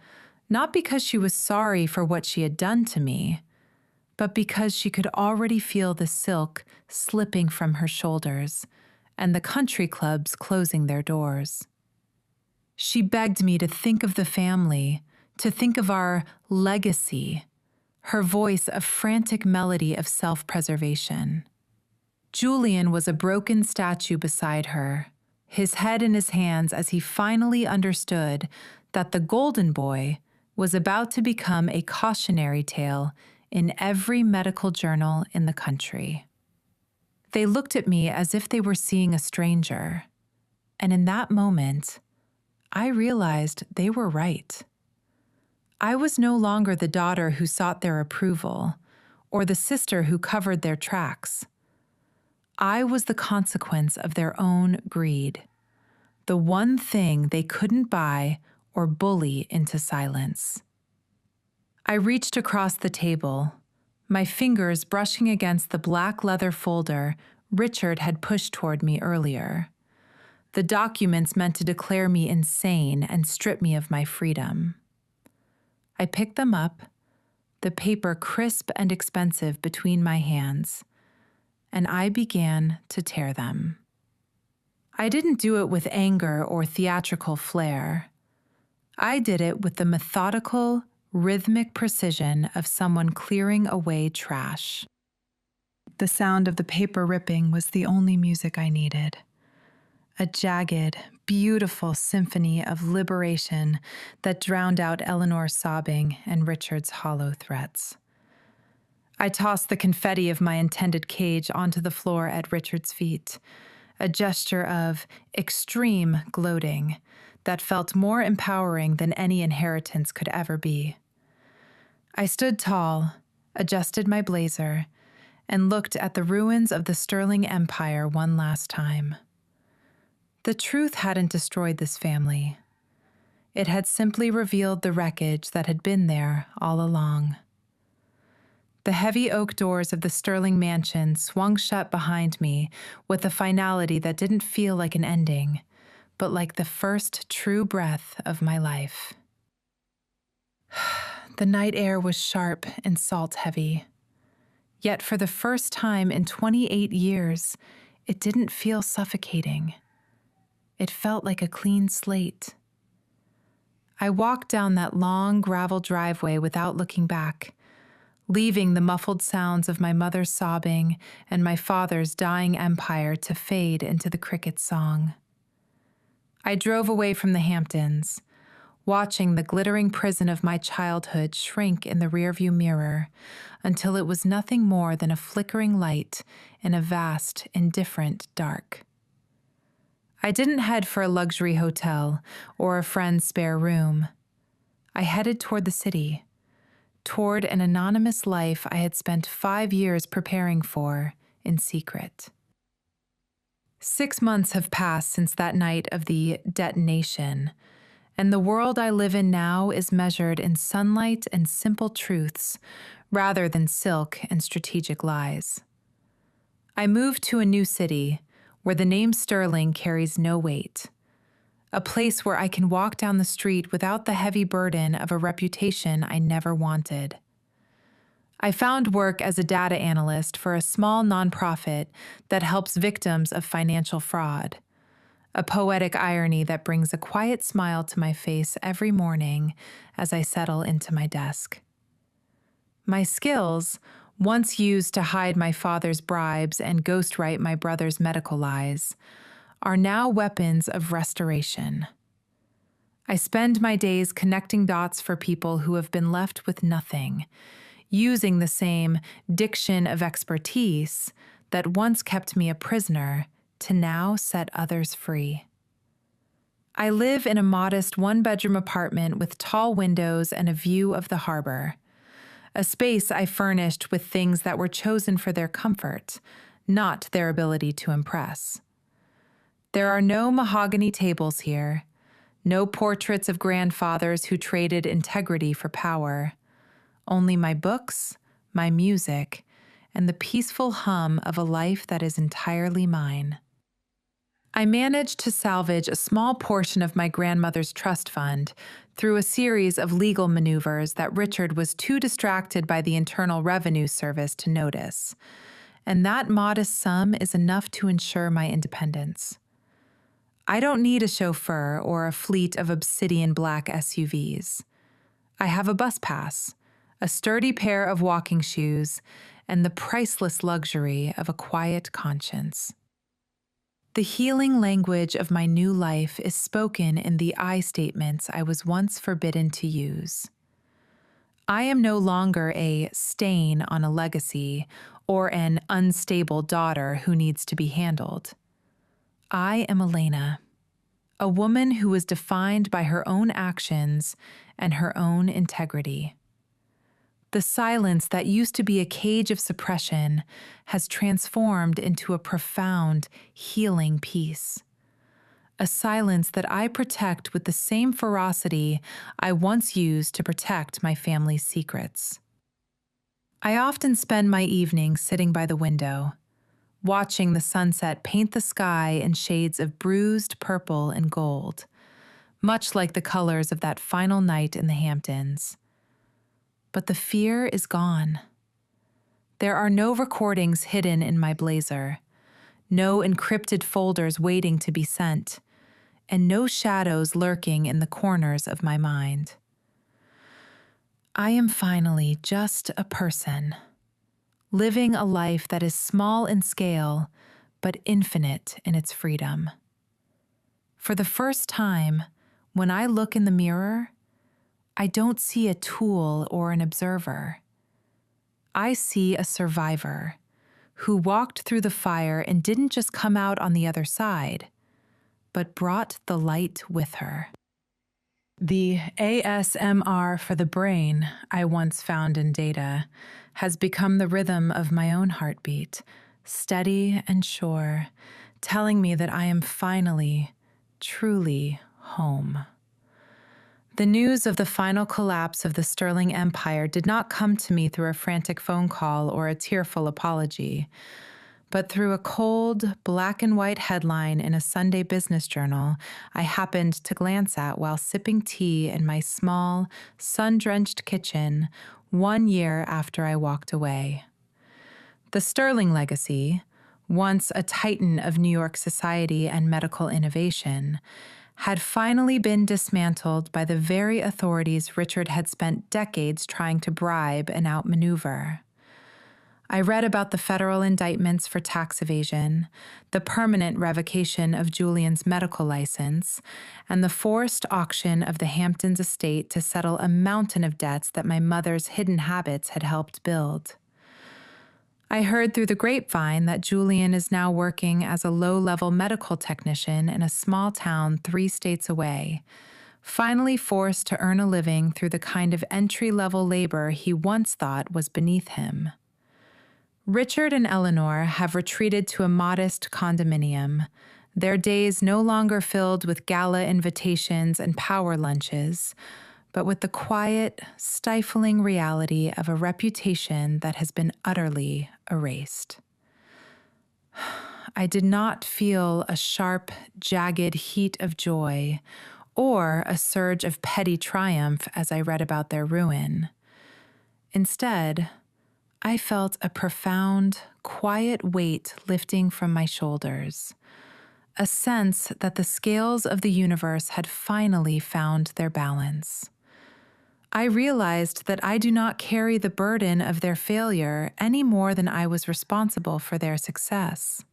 not because she was sorry for what she had done to me, but because she could already feel the silk slipping from her shoulders and the country clubs closing their doors. She begged me to think of the family, to think of our legacy, her voice a frantic melody of self-preservation. Julian was a broken statue beside her, his head in his hands as he finally understood that the Golden Boy was about to become a cautionary tale in every medical journal in the country. They looked at me as if they were seeing a stranger, and in that moment, I realized they were right. I was no longer the daughter who sought their approval, or the sister who covered their tracks. I was the consequence of their own greed, the one thing they couldn't buy or bully into silence. I reached across the table, my fingers brushing against the black leather folder Richard had pushed toward me earlier. The documents meant to declare me insane and strip me of my freedom. I picked them up, the paper crisp and expensive between my hands, and I began to tear them. I didn't do it with anger or theatrical flair. I did it with the methodical, rhythmic precision of someone clearing away trash. The sound of the paper ripping was the only music I needed. A jagged, beautiful symphony of liberation that drowned out Eleanor's sobbing and Richard's hollow threats. I tossed the confetti of my intended cage onto the floor at Richard's feet, a gesture of extreme gloating that felt more empowering than any inheritance could ever be. I stood tall, adjusted my blazer, and looked at the ruins of the Sterling Empire one last time. The truth hadn't destroyed this family. It had simply revealed the wreckage that had been there all along. The heavy oak doors of the Sterling mansion swung shut behind me with a finality that didn't feel like an ending, but like the first true breath of my life. The night air was sharp and salt-heavy. Yet for the first time in 28 years, it didn't feel suffocating. It felt like a clean slate. I walked down that long gravel driveway without looking back, leaving the muffled sounds of my mother's sobbing and my father's dying empire to fade into the cricket's song. I drove away from the Hamptons, watching the glittering prison of my childhood shrink in the rearview mirror until it was nothing more than a flickering light in a vast, indifferent dark. I didn't head for a luxury hotel or a friend's spare room. I headed toward the city, toward an anonymous life I had spent 5 years preparing for in secret. 6 months have passed since that night of the detonation, and the world I live in now is measured in sunlight and simple truths rather than silk and strategic lies. I moved to a new city where the name Sterling carries no weight, a place where I can walk down the street without the heavy burden of a reputation I never wanted. I found work as a data analyst for a small nonprofit that helps victims of financial fraud, a poetic irony that brings a quiet smile to my face every morning as I settle into my desk. My skills, once used to hide my father's bribes and ghostwrite my brother's medical lies, are now weapons of restoration. I spend my days connecting dots for people who have been left with nothing, using the same diction of expertise that once kept me a prisoner to now set others free. I live in a modest one-bedroom apartment with tall windows and a view of the harbor, a space I furnished with things that were chosen for their comfort, not their ability to impress. There are no mahogany tables here, no portraits of grandfathers who traded integrity for power, only my books, my music, and the peaceful hum of a life that is entirely mine. I managed to salvage a small portion of my grandmother's trust fund through a series of legal maneuvers that Richard was too distracted by the Internal Revenue Service to notice, and that modest sum is enough to ensure my independence. I don't need a chauffeur or a fleet of obsidian black SUVs. I have a bus pass, a sturdy pair of walking shoes, and the priceless luxury of a quiet conscience. The healing language of my new life is spoken in the I statements I was once forbidden to use. I am no longer a stain on a legacy or an unstable daughter who needs to be handled. I am Elena, a woman who was defined by her own actions and her own integrity. The silence that used to be a cage of suppression has transformed into a profound, healing peace. A silence that I protect with the same ferocity I once used to protect my family's secrets. I often spend my evenings sitting by the window, watching the sunset paint the sky in shades of bruised purple and gold, much like the colors of that final night in the Hamptons. But the fear is gone. There are no recordings hidden in my blazer, no encrypted folders waiting to be sent, and no shadows lurking in the corners of my mind. I am finally just a person, living a life that is small in scale, but infinite in its freedom. For the first time, when I look in the mirror, I don't see a tool or an observer. I see a survivor who walked through the fire and didn't just come out on the other side, but brought the light with her. The ASMR for the brain I once found in data has become the rhythm of my own heartbeat, steady and sure, telling me that I am finally, truly home. The news of the final collapse of the Sterling Empire did not come to me through a frantic phone call or a tearful apology, but through a cold, black and white headline in a Sunday business journal I happened to glance at while sipping tea in my small, sun-drenched kitchen 1 year after I walked away. The Sterling legacy, once a titan of New York society and medical innovation, had finally been dismantled by the very authorities Richard had spent decades trying to bribe and outmaneuver. I read about the federal indictments for tax evasion, the permanent revocation of Julian's medical license, and the forced auction of the Hamptons estate to settle a mountain of debts that my mother's hidden habits had helped build. I heard through the grapevine that Julian is now working as a low-level medical technician in a small town 3 states away, finally forced to earn a living through the kind of entry-level labor he once thought was beneath him. Richard and Eleanor have retreated to a modest condominium, their days no longer filled with gala invitations and power lunches, but with the quiet, stifling reality of a reputation that has been utterly erased. I did not feel a sharp, jagged heat of joy or a surge of petty triumph as I read about their ruin. Instead, I felt a profound, quiet weight lifting from my shoulders, a sense that the scales of the universe had finally found their balance. I realized that I do not carry the burden of their failure any more than I was responsible for their success.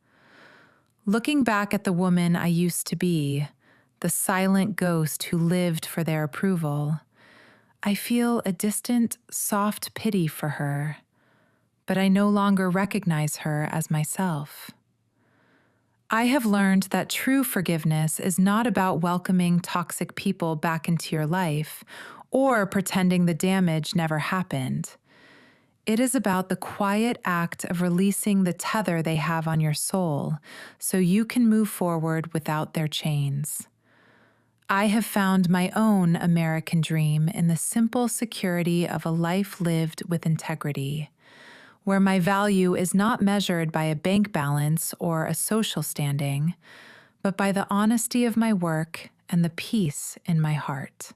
Looking back at the woman I used to be, the silent ghost who lived for their approval. I feel a distant, soft pity for her, but I no longer recognize her as myself. I have learned that true forgiveness is not about welcoming toxic people back into your life or pretending the damage never happened. It is about the quiet act of releasing the tether they have on your soul so you can move forward without their chains. I have found my own American dream in the simple security of a life lived with integrity, where my value is not measured by a bank balance or a social standing, but by the honesty of my work and the peace in my heart.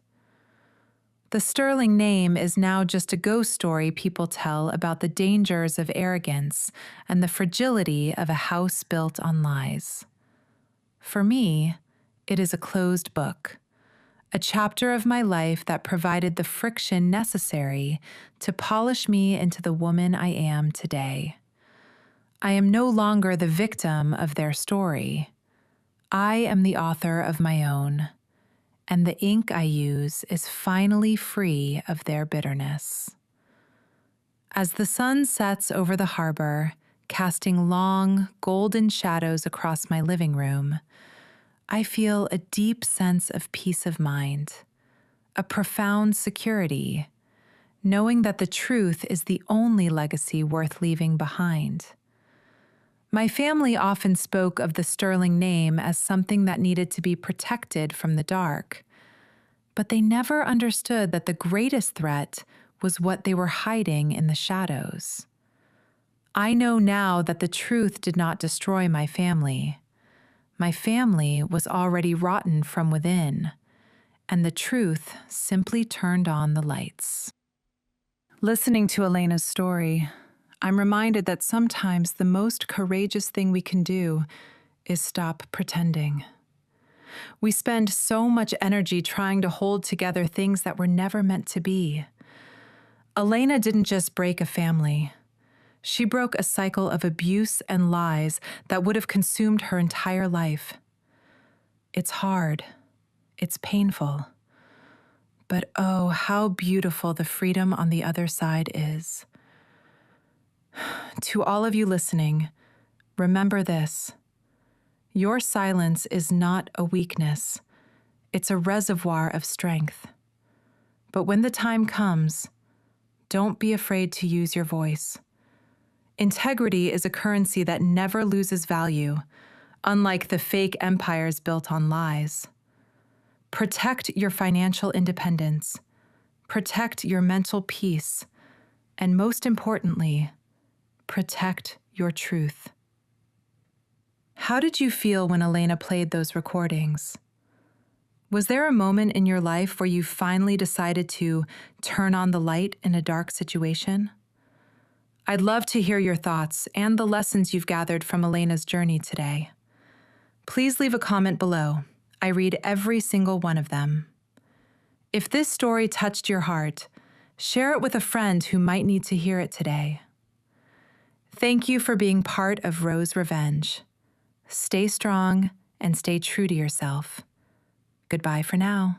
The sterling name is now just a ghost story people tell about the dangers of arrogance and the fragility of a house built on lies. For me, it is a closed book, a chapter of my life that provided the friction necessary to polish me into the woman I am today. I am no longer the victim of their story. I am the author of my own, and the ink I use is finally free of their bitterness. As the sun sets over the harbor, casting long, golden shadows across my living room, I feel a deep sense of peace of mind, a profound security, knowing that the truth is the only legacy worth leaving behind. My family often spoke of the sterling name as something that needed to be protected from the dark, but they never understood that the greatest threat was what they were hiding in the shadows. I know now that the truth did not destroy my family. My family was already rotten from within, and the truth simply turned on the lights. Listening to Elena's story, I'm reminded that sometimes the most courageous thing we can do is stop pretending. We spend so much energy trying to hold together things that were never meant to be. Elena didn't just break a family. She broke a cycle of abuse and lies that would have consumed her entire life. It's hard. It's painful. But oh, how beautiful the freedom on the other side is. To all of you listening, remember this. Your silence is not a weakness. It's a reservoir of strength. But when the time comes, don't be afraid to use your voice. Integrity is a currency that never loses value, unlike the fake empires built on lies. Protect your financial independence. Protect your mental peace. And most importantly, protect your truth. How did you feel when Elena played those recordings? Was there a moment in your life where you finally decided to turn on the light in a dark situation? I'd love to hear your thoughts and the lessons you've gathered from Elena's journey today. Please leave a comment below. I read every single one of them. If this story touched your heart, share it with a friend who might need to hear it today. Thank you for being part of Rose Revenge. Stay strong and stay true to yourself. Goodbye for now.